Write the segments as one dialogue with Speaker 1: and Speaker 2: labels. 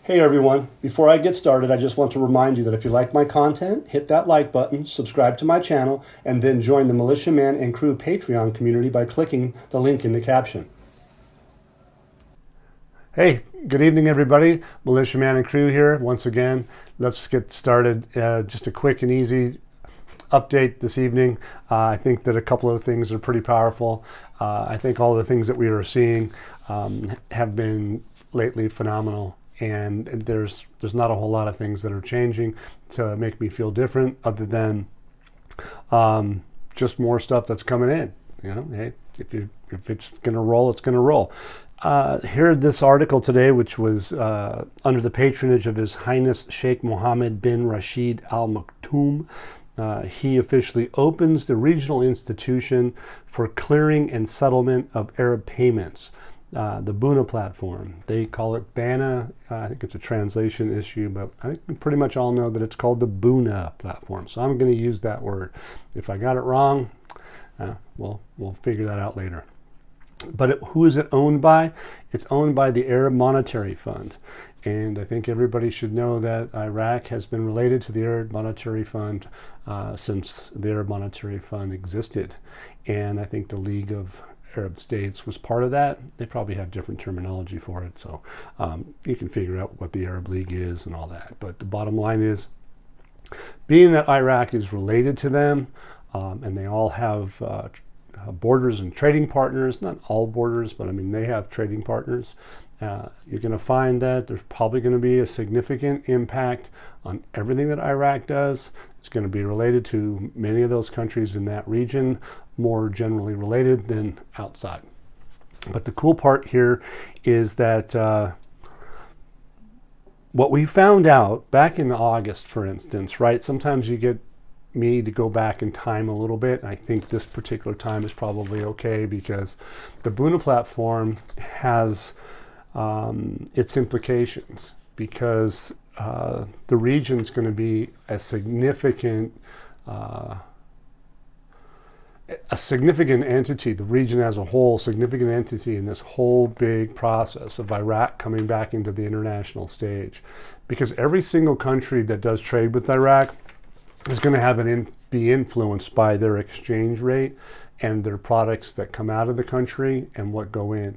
Speaker 1: Hey everyone, before I get started, I just want to remind you that if you like my content, hit that like button, subscribe to my channel, and then join the Militiaman and Crew Patreon community by clicking the link in the caption. Hey, good evening everybody. Militiaman and Crew here once again. Let's get started. Just a quick and easy update this evening. I think that a couple of things are pretty powerful. I think all the things that we are seeing have been lately phenomenal. And there's not a whole lot of things that are changing to make me feel different, other than just more stuff that's coming in. You know, hey, if it's going to roll, it's going to roll. Here, this article today, which was under the patronage of His Highness Sheikh Mohammed bin Rashid Al Maktoum. He officially opens the regional institution for clearing and settlement of Arab payments. The Buna platform. They call it Bana. I think it's a translation issue, but I think we pretty much all know that it's called the Buna platform. So I'm going to use that word. If I got it wrong, we'll figure that out later. But who is it owned by? It's owned by the Arab Monetary Fund. And I think everybody should know that Iraq has been related to the Arab Monetary Fund since the Arab Monetary Fund existed. And I think the League of Arab States was part of that. They probably have different terminology for it, so you can figure out what the Arab League is and all that. But the bottom line is, being that Iraq is related to them, and they all have borders and trading partners, not all borders, but I mean they have trading partners, you're going to find that there's probably going to be a significant impact on everything that Iraq does. It's going to be related to many of those countries in that region, more generally related than outside. But the cool part here is that what we found out back in August, for instance, right? Sometimes you get me to go back in time a little bit. I think this particular time is probably okay because the Buna platform has its implications, because the region's going to be a significant entity, the region as a whole, significant entity in this whole big process of Iraq coming back into the international stage. Because every single country that does trade with Iraq is going to have be influenced by their exchange rate and their products that come out of the country and what go in.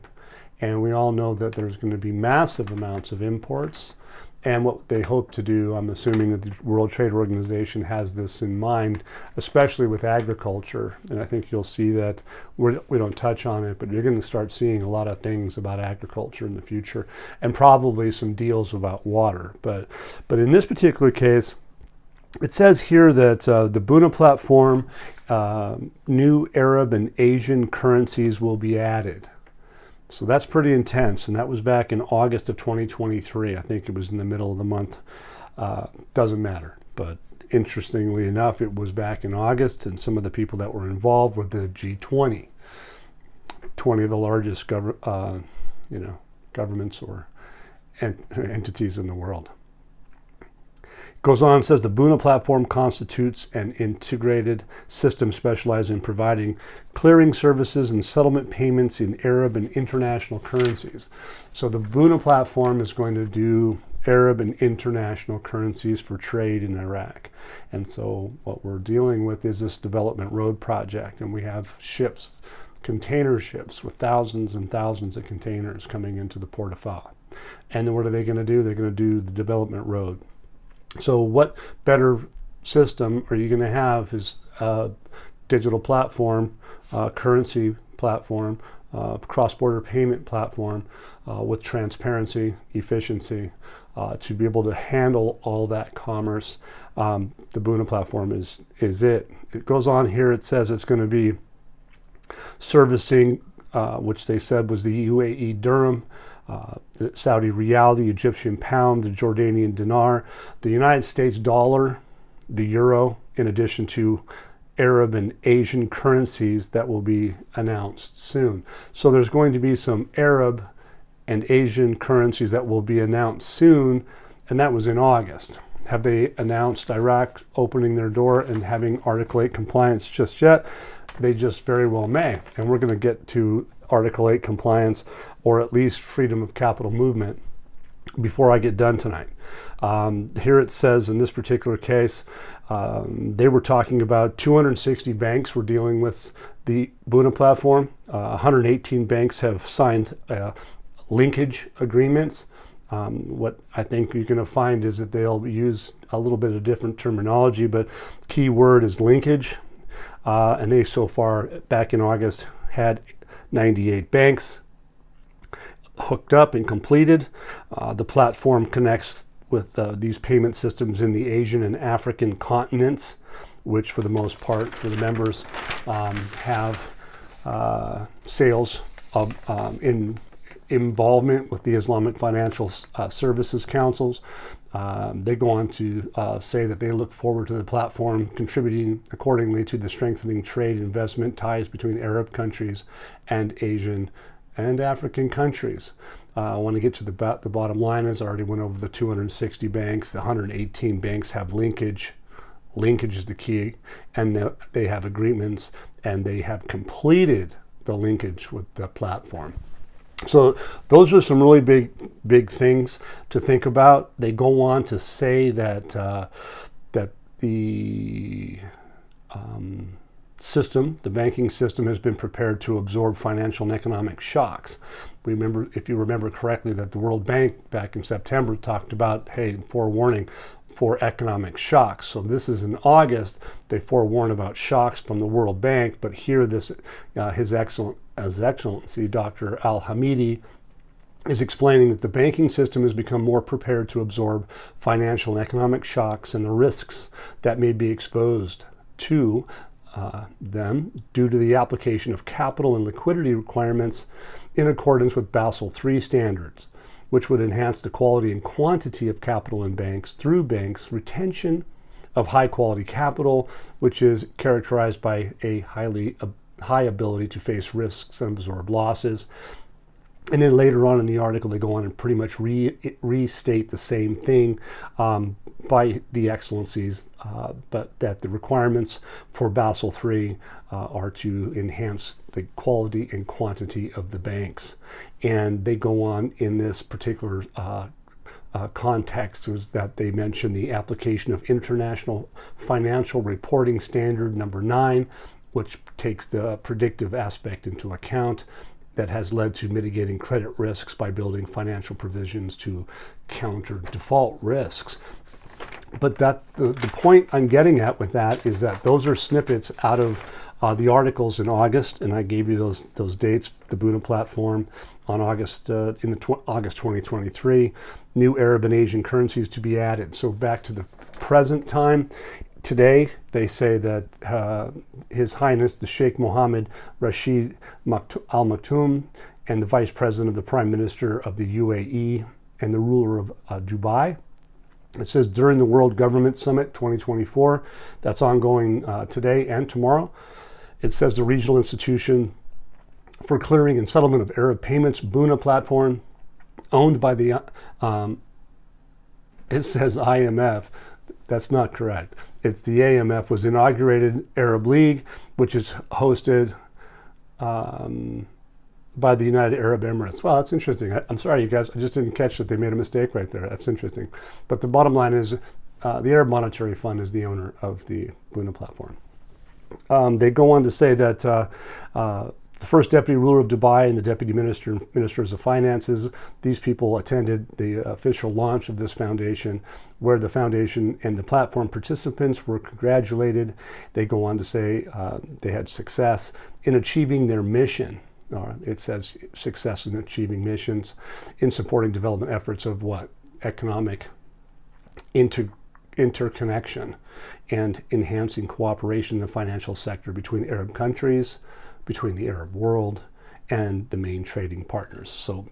Speaker 1: And we all know that there's going to be massive amounts of imports. And what they hope to do, I'm assuming that the World Trade Organization has this in mind, especially with agriculture. And I think you'll see that we don't touch on it, but you're going to start seeing a lot of things about agriculture in the future, and probably some deals about water. But in this particular case, it says here that the Buna platform, new Arab and Asian currencies will be added. So that's pretty intense, and that was back in August of 2023. I think it was in the middle of the month. Doesn't matter, but interestingly enough, it was back in August, and some of the people that were involved were the G20, 20 of the largest governments or entities in the world. Goes on, says the Buna platform constitutes an integrated system specialized in providing clearing services and settlement payments in Arab and international currencies. So the Buna platform is going to do Arab and international currencies for trade in Iraq. And so what we're dealing with is this development road project, and we have ships, container ships with thousands and thousands of containers coming into the port of Fa. And then what are they going to do? They're going to do the development road. So what better system are you going to have is a digital platform, currency platform, cross-border payment platform with transparency, efficiency, to be able to handle all that commerce. The Buna platform is it. It goes on here, it says it's going to be servicing, which they said was the UAE dirham, the Saudi Riyal, the Egyptian pound, the Jordanian dinar, the United States dollar, the euro, in addition to Arab and Asian currencies that will be announced soon. So there's going to be some Arab and Asian currencies that will be announced soon, and that was in August. Have they announced Iraq opening their door and having Article 8 compliance just yet? They just very well may, and we're going to get to Article 8 compliance, or at least freedom of capital movement, before I get done tonight. Here it says in this particular case, they were talking about 260 banks were dealing with the Buna platform. 118 banks have signed linkage agreements. What I think you're going to find is that they'll use a little bit of different terminology, but key word is linkage. And they so far, back in August, had 98 banks hooked up and completed. The platform connects with these payment systems in the Asian and African continents, which for the most part, for the members, have sales of, in involvement with the Islamic Financial Services Councils. They go on to say that they look forward to the platform contributing accordingly to the strengthening trade and investment ties between Arab countries and Asian and African countries. I want to get to the bottom line. As I already went over the 260 banks, the 118 banks have linkage. Linkage is the key, and they have agreements, and they have completed the linkage with the platform. So those are some really big things to think about. They go on to say that that the system, the banking system, has been prepared to absorb financial and economic shocks. Remember, if you remember correctly, that the World Bank back in September talked about, hey, forewarning for economic shocks. So this is in August. They forewarn about shocks from the World Bank, but here this His Excellency Dr. Al-Hamidi is explaining that the banking system has become more prepared to absorb financial and economic shocks and the risks that may be exposed to them due to the application of capital and liquidity requirements in accordance with Basel III standards, which would enhance the quality and quantity of capital in banks through banks' retention of high quality capital, which is characterized by a high ability to face risks and absorb losses. And then later on in the article, they go on and pretty much restate the same thing by the excellencies, but that the requirements for Basel III are to enhance the quality and quantity of the banks. And they go on in this particular context is that they mention the application of International Financial Reporting Standard number 9, which takes the predictive aspect into account, that has led to mitigating credit risks by building financial provisions to counter default risks. But that the point I'm getting at with that is that those are snippets out of the articles in August, and I gave you those dates. The Buna platform on August August 2023, new Arab and Asian currencies to be added. So back to the present time. Today, they say that His Highness, the Sheikh Mohammed Rashid Al Maktoum, and the Vice President of the Prime Minister of the UAE and the ruler of Dubai. It says during the World Government Summit 2024, that's ongoing today and tomorrow. It says the regional institution for clearing and settlement of Arab payments, Buna platform, owned by the, it says IMF. That's not correct. It's the AMF, was inaugurated Arab League, which is hosted by the United Arab Emirates. Well, that's interesting. I'm sorry, you guys. I just didn't catch that they made a mistake right there. That's interesting. But the bottom line is the Arab Monetary Fund is the owner of the Buna platform. They go on to say that the first deputy ruler of Dubai and the deputy ministers of finances, these people attended the official launch of this foundation, where the foundation and the platform participants were congratulated. They go on to say they had success in achieving their mission. It says success in achieving missions, in supporting development efforts of what? Economic interconnection and enhancing cooperation in the financial sector between Arab countries, between the Arab world, and the main trading partners. So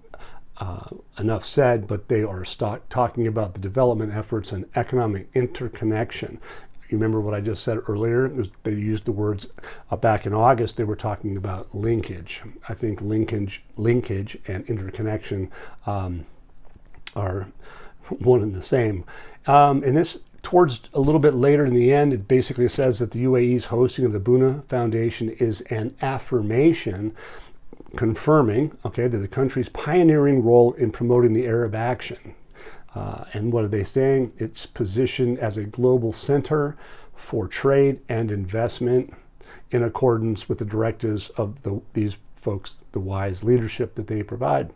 Speaker 1: enough said, but they are talking about the development efforts and economic interconnection. You remember what I just said earlier? They used the words back in August, they were talking about linkage. I think linkage and interconnection are one and the same. And this, towards a little bit later in the end, it basically says that the UAE's hosting of the Buna Foundation is an affirmation confirming, okay, that the country's pioneering role in promoting the Arab action. And what are they saying? It's positioned as a global center for trade and investment in accordance with the directives of these folks, the wise leadership that they provide.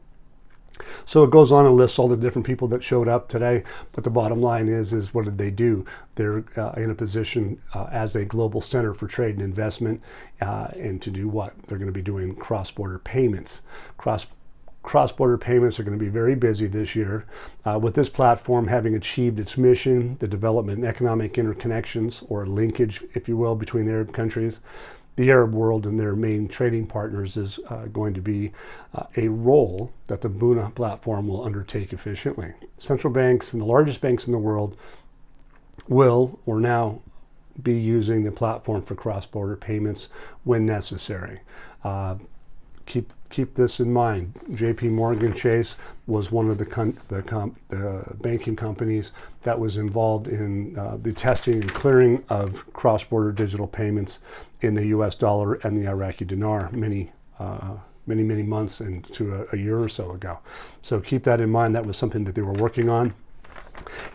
Speaker 1: So it goes on and lists all the different people that showed up today, but the bottom line is what did they do? They're in a position as a global center for trade and investment, and to do what? They're going to be doing cross-border payments. Cross-border payments are going to be very busy this year. With this platform having achieved its mission, the development and economic interconnections, or linkage, if you will, between Arab countries, the Arab world and their main trading partners is going to be a role that the Buna platform will undertake efficiently. Central banks and the largest banks in the world will, or now, be using the platform for cross-border payments when necessary. Keep this in mind. J.P. Morgan Chase was one of the banking companies that was involved in the testing and clearing of cross-border digital payments in the U.S. dollar and the Iraqi dinar many months into a year or so ago. So keep that in mind. That was something that they were working on.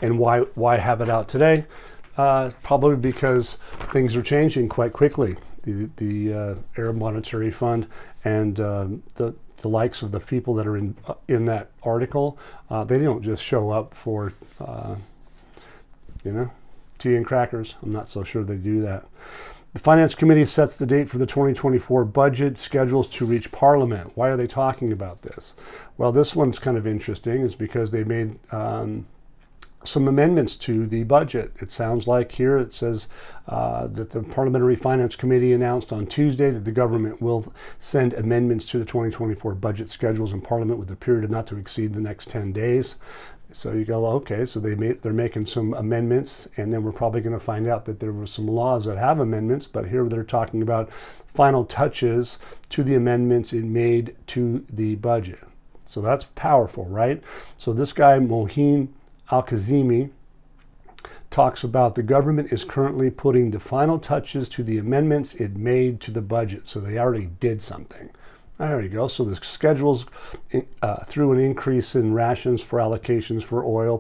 Speaker 1: And why have it out today? Probably because things are changing quite quickly. The Arab Monetary Fund and the likes of the people that are in that article, they don't just show up for tea and crackers. I'm not so sure they do that. The Finance Committee sets the date for the 2024 budget schedules to reach Parliament. Why are they talking about this? Well, this one's kind of interesting. It's because they made some amendments to the budget. It sounds like here it says that the Parliamentary Finance Committee announced on Tuesday that the government will send amendments to the 2024 budget schedules in Parliament with a period of not to exceed the next 10 days. So you go, okay, so they're making some amendments, and then we're probably going to find out that there were some laws that have amendments, but here they're talking about final touches to the amendments it made to the budget. So that's powerful, right? So this guy, Mohin Al-Kazimi, talks about the government is currently putting the final touches to the amendments it made to the budget. So they already did something. There you go. So the schedules through an increase in rations for allocations for oil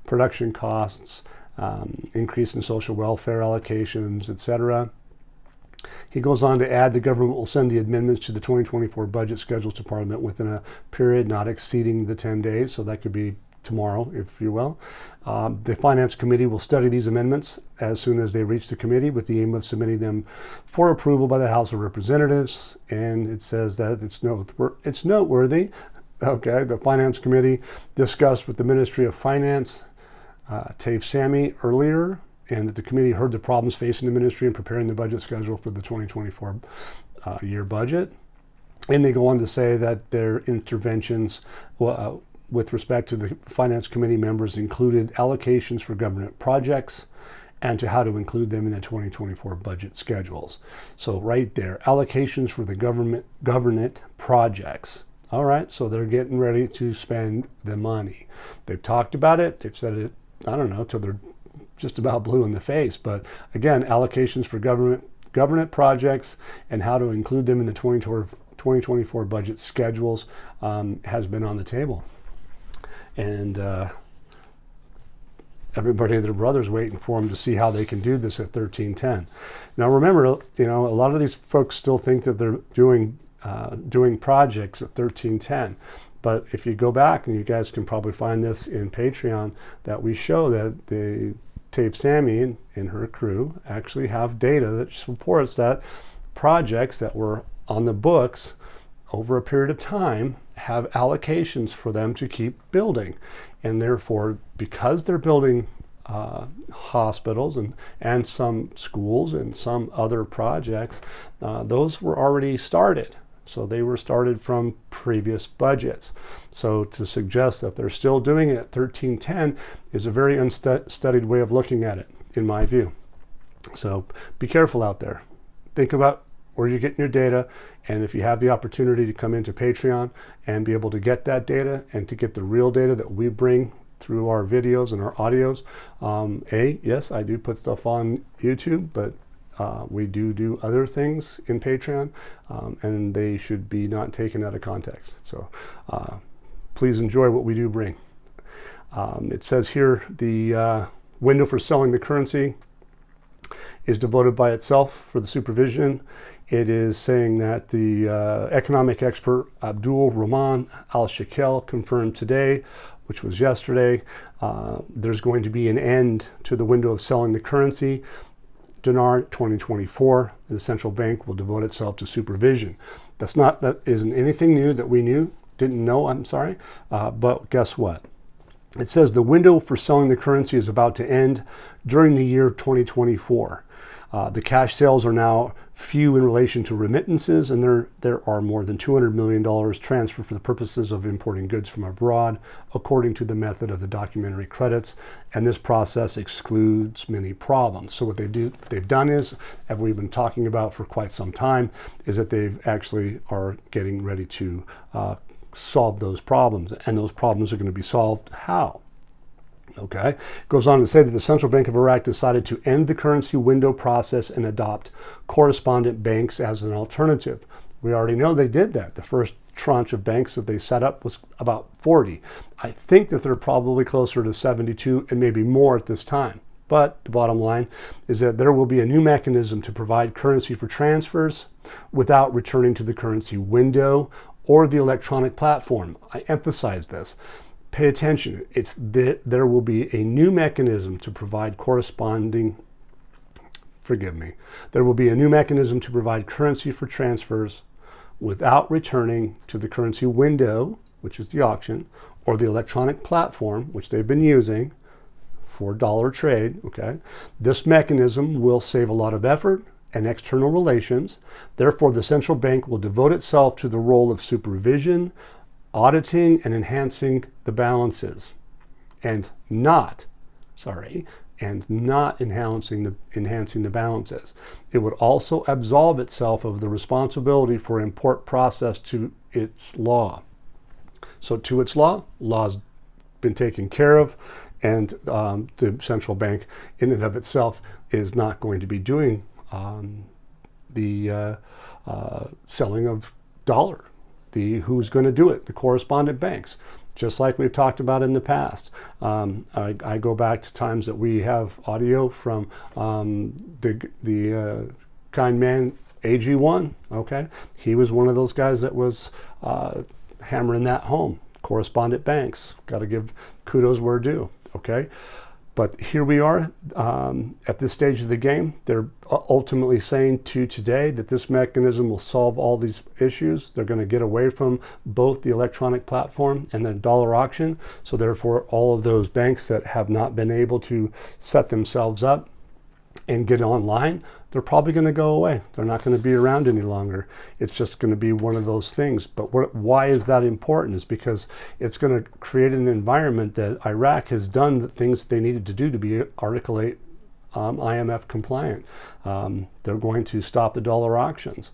Speaker 1: production costs, increase in social welfare allocations, etc. He goes on to add the government will send the amendments to the 2024 budget schedules to Parliament within a period not exceeding the 10 days. So that could be tomorrow, if you will. The Finance Committee will study these amendments as soon as they reach the committee with the aim of submitting them for approval by the House of Representatives. And it says that it's noteworthy. Okay, the Finance Committee discussed with the Ministry of Finance, Taif Sami, earlier, and that the committee heard the problems facing the ministry in preparing the budget schedule for the 2024 year budget. And they go on to say that their interventions with respect to the Finance Committee members included allocations for government projects and to how to include them in the 2024 budget schedules. So right there, allocations for the government projects. All right, so they're getting ready to spend the money. They've talked about it. They've said it, I don't know, till they're just about blue in the face. But again, allocations for government projects and how to include them in the 2024 budget schedules has been on the table. And everybody and their brothers waiting for them to see how they can do this at 1310. Now remember, a lot of these folks still think that they're doing projects at 1310. But if you go back, and you guys can probably find this in Patreon, that we show that the Taif Sami and her crew actually have data that supports that projects that were on the books over a period of time have allocations for them to keep building. And therefore, because they're building hospitals and some schools and some other projects, those were already started. So they were started from previous budgets. So to suggest that they're still doing it at 1310 is a very unstudied way of looking at it, in my view. So be careful out there. Think about where you're getting your data, and if you have the opportunity to come into Patreon and be able to get that data and to get the real data that we bring through our videos and our audios. Yes, I do put stuff on YouTube, but we do other things in Patreon, and they should be not taken out of context. So please enjoy what we do bring. It says here the window for selling the currency is devoted by itself for the supervision. It is saying that the economic expert Abdul Rahman Al-Shakel confirmed today, which was yesterday, there's going to be an end to the window of selling the currency, Dinar 2024. The central bank will devote itself to supervision. That isn't anything new that we didn't know, I'm sorry, but guess what? It says the window for selling the currency is about to end during the year 2024. The cash sales are now few in relation to remittances, and there are more than $200 million transferred for the purposes of importing goods from abroad, according to the method of the documentary credits. And this process excludes many problems. So what they've done is, as we've been talking about for quite some time, is that they've actually are getting ready to solve those problems, and those problems are going to be solved how? Okay. Goes on to say that the Central Bank of Iraq decided to end the currency window process and adopt correspondent banks as an alternative. We already know they did that. The first tranche of banks that they set up was about 40. I think that they're probably closer to 72 and maybe more at this time. But the bottom line is that there will be a new mechanism to provide currency for transfers without returning to the currency window or the electronic platform. I emphasize this. Pay attention. There will be a new mechanism to provide There will be a new mechanism to provide currency for transfers without returning to the currency window, which is the auction, or the electronic platform, which they've been using for dollar trade. Okay, this mechanism will save a lot of effort and external relations. Therefore, the central bank will devote itself to the role of supervision, auditing, and enhancing the balances, and not enhancing the balances. It would also absolve itself of the responsibility for import process to its law. So to its law's been taken care of, and the central bank in and of itself is not going to be doing the selling of dollar. Who's going to do it? The correspondent banks, just like we've talked about in the past. I go back to times that we have audio from the kind man AG1. Okay, he was one of those guys that was hammering that home. Correspondent banks, got to give kudos where due. Okay. But here we are at this stage of the game. They're ultimately saying today that this mechanism will solve all these issues. They're going to get away from both the electronic platform and the dollar auction. So therefore, all of those banks that have not been able to set themselves up and get online, they're probably going to go away. They're not going to be around any longer. It's just going to be one of those things. But why is that important? Is because it's going to create an environment that Iraq has done the things they needed to do to be Article 8 IMF compliant. They're going to stop the dollar auctions.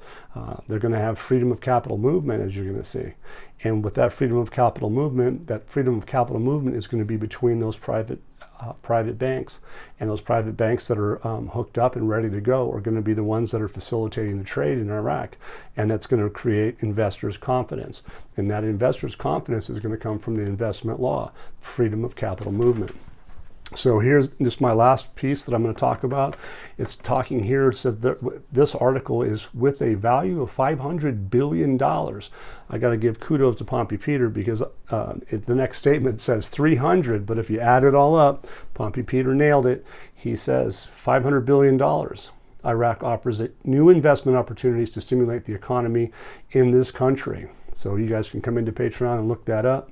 Speaker 1: They're going to have freedom of capital movement, as you're going to see. And with that freedom of capital movement is going to be between those private banks, and those private banks that are hooked up and ready to go are going to be the ones that are facilitating the trade in Iraq, and that's going to create investors' confidence, and that investors' confidence is going to come from the investment law, freedom of capital movement. So here's just my last piece that I'm going to talk about. It's talking here, it says that this article is with a value of $500 billion. I got to give kudos to Pompey Peter, because the next statement says 300, but if you add it all up, Pompey Peter nailed it. He says $500 billion. Iraq offers new investment opportunities to stimulate the economy in this country. So you guys can come into Patreon and look that up.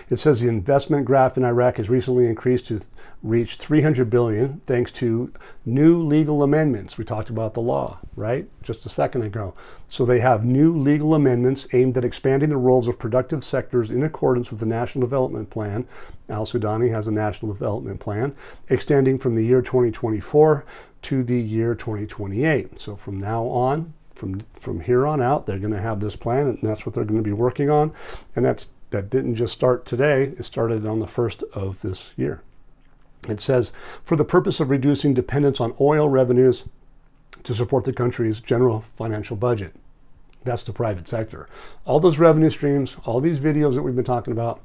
Speaker 1: It says the investment graph in Iraq has recently increased to reach $300 billion thanks to new legal amendments. We talked about the law, right? Just a second ago. So they have new legal amendments aimed at expanding the roles of productive sectors in accordance with the National Development Plan. Al-Sudani has a National Development Plan extending from the year 2024 to the year 2028. So from now on, from here on out, they're going to have this plan, and that's what they're going to be working on. And that didn't just start today, it started on the 1st of this year. It says, for the purpose of reducing dependence on oil revenues to support the country's general financial budget. That's the private sector. All those revenue streams, all these videos that we've been talking about,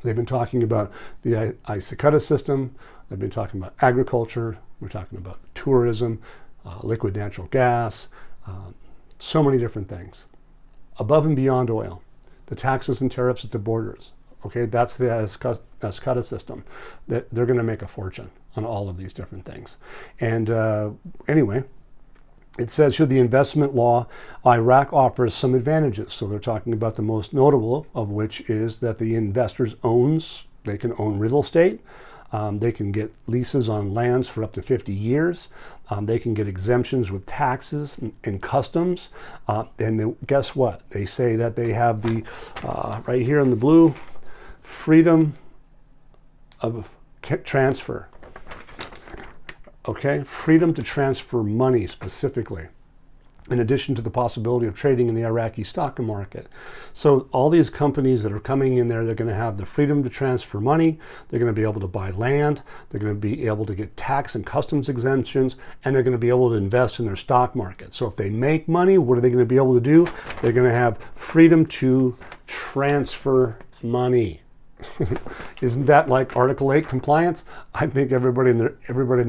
Speaker 1: They've been talking about the Isakota system. They've been talking about agriculture. We're talking about tourism, liquid natural gas, so many different things. Above and beyond oil, the taxes and tariffs at the borders. Okay, that's the Isakota system. That they're going to make a fortune on all of these different things. And anyway, it says here the investment law, Iraq offers some advantages. So they're talking about the most notable of which is that the investors they can own real estate. They can get leases on lands for up to 50 years. They can get exemptions with taxes and customs. And guess what? They say that they have the, right here in the blue, freedom of transfer. Okay, freedom to transfer money specifically, in addition to the possibility of trading in the Iraqi stock market. So all these companies that are coming in there, they're going to have the freedom to transfer money. They're going to be able to buy land. They're going to be able to get tax and customs exemptions, and they're going to be able to invest in their stock market. So if they make money, what are they going to be able to do? They're going to have freedom to transfer money. Isn't that like Article 8 compliance? I think everybody and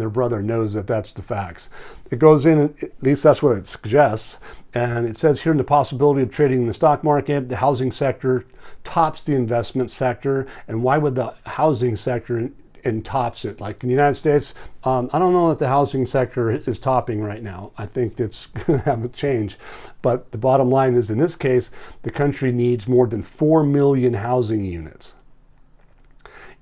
Speaker 1: their brother knows that that's the facts. It goes in, at least that's what it suggests, and it says here in the possibility of trading in the stock market, the housing sector tops the investment sector. And why would the housing sector and tops it? Like in the United States, I don't know that the housing sector is topping right now. I think it's going to have a change. But the bottom line is, in this case, the country needs more than 4 million housing units.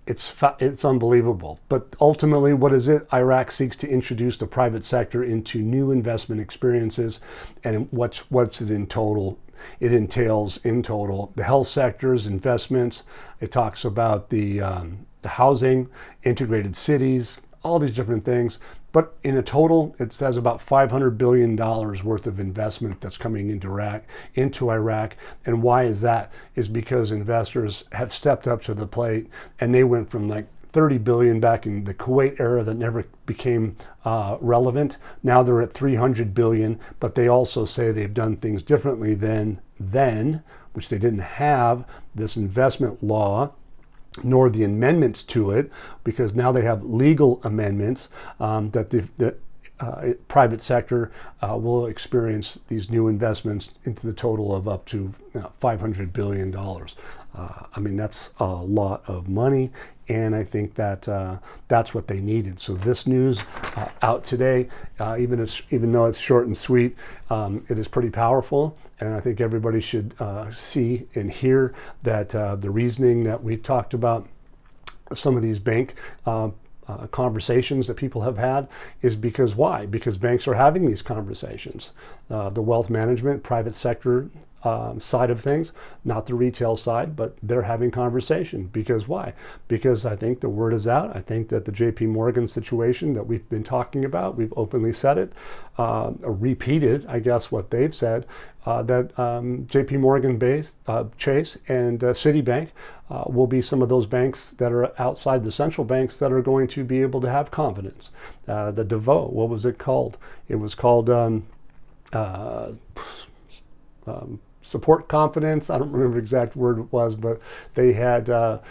Speaker 1: It's unbelievable. But ultimately, what is it? Iraq seeks to introduce the private sector into new investment experiences. And what's it in total? It entails in total the health sector's investments. It talks about the housing, integrated cities, all these different things. But in a total, it says about $500 billion worth of investment that's coming into Iraq. And why is that? Is because investors have stepped up to the plate, and they went from like 30 billion back in the Kuwait era that never became relevant. Now they're at 300 billion, but they also say they've done things differently than then, which they didn't have this investment law nor the amendments to it, because now they have legal amendments that the private sector will experience these new investments into the total of up to $500 billion. I mean, that's a lot of money, and I think that that's what they needed. So this news out today, even though it's short and sweet, it is pretty powerful. And I think everybody should see and hear that the reasoning that we talked about, some of these bank conversations that people have had, is because why? Because banks are having these conversations. The wealth management, private sector side of things, not the retail side, but they're having conversation. Because why? Because I think the word is out. I think that the JP Morgan situation that we've been talking about, we've openly said it, repeated, I guess, what they've said, that JP Morgan Chase and Citibank will be some of those banks that are outside the central banks that are going to be able to have confidence. The DeVoe, what was it called? It was called support confidence. I don't remember the exact word it was, but they had a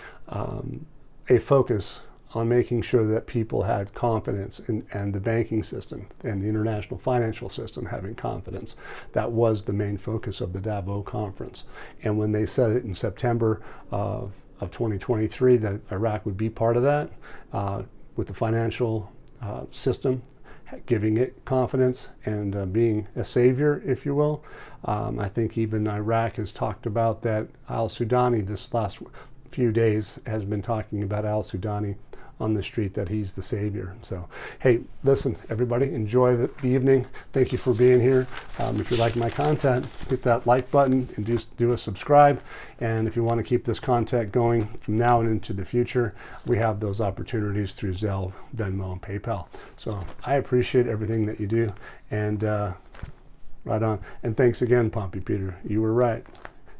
Speaker 1: focus on making sure that people had confidence and the banking system and the international financial system having confidence. That was the main focus of the Davos conference. And when they said it in September of 2023 that Iraq would be part of that, with the financial system giving it confidence and being a savior, if you will. I think even Iraq has talked about that. Al-Sudani this last few days has been talking about Al-Sudani on the street, that he's the savior. So, hey, listen, everybody, enjoy the evening. Thank you for being here. If you like my content, hit that like button and do a subscribe. And if you want to keep this content going from now and into the future, we have those opportunities through Zelle, Venmo, and PayPal. So I appreciate everything that you do. And right on. And thanks again, Pompey Peter. You were right.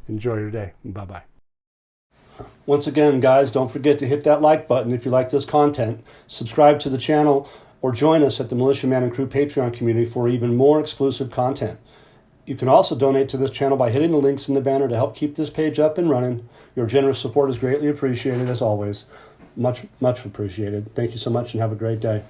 Speaker 1: Enjoy your day. Bye-bye. Once again, guys, don't forget to hit that like button if you like this content, subscribe to the channel, or join us at the Militia Man and Crew Patreon community for even more exclusive content. You can also donate to this channel by hitting the links in the banner to help keep this page up and running. Your generous support is greatly appreciated, as always. Much, much appreciated. Thank you so much and have a great day.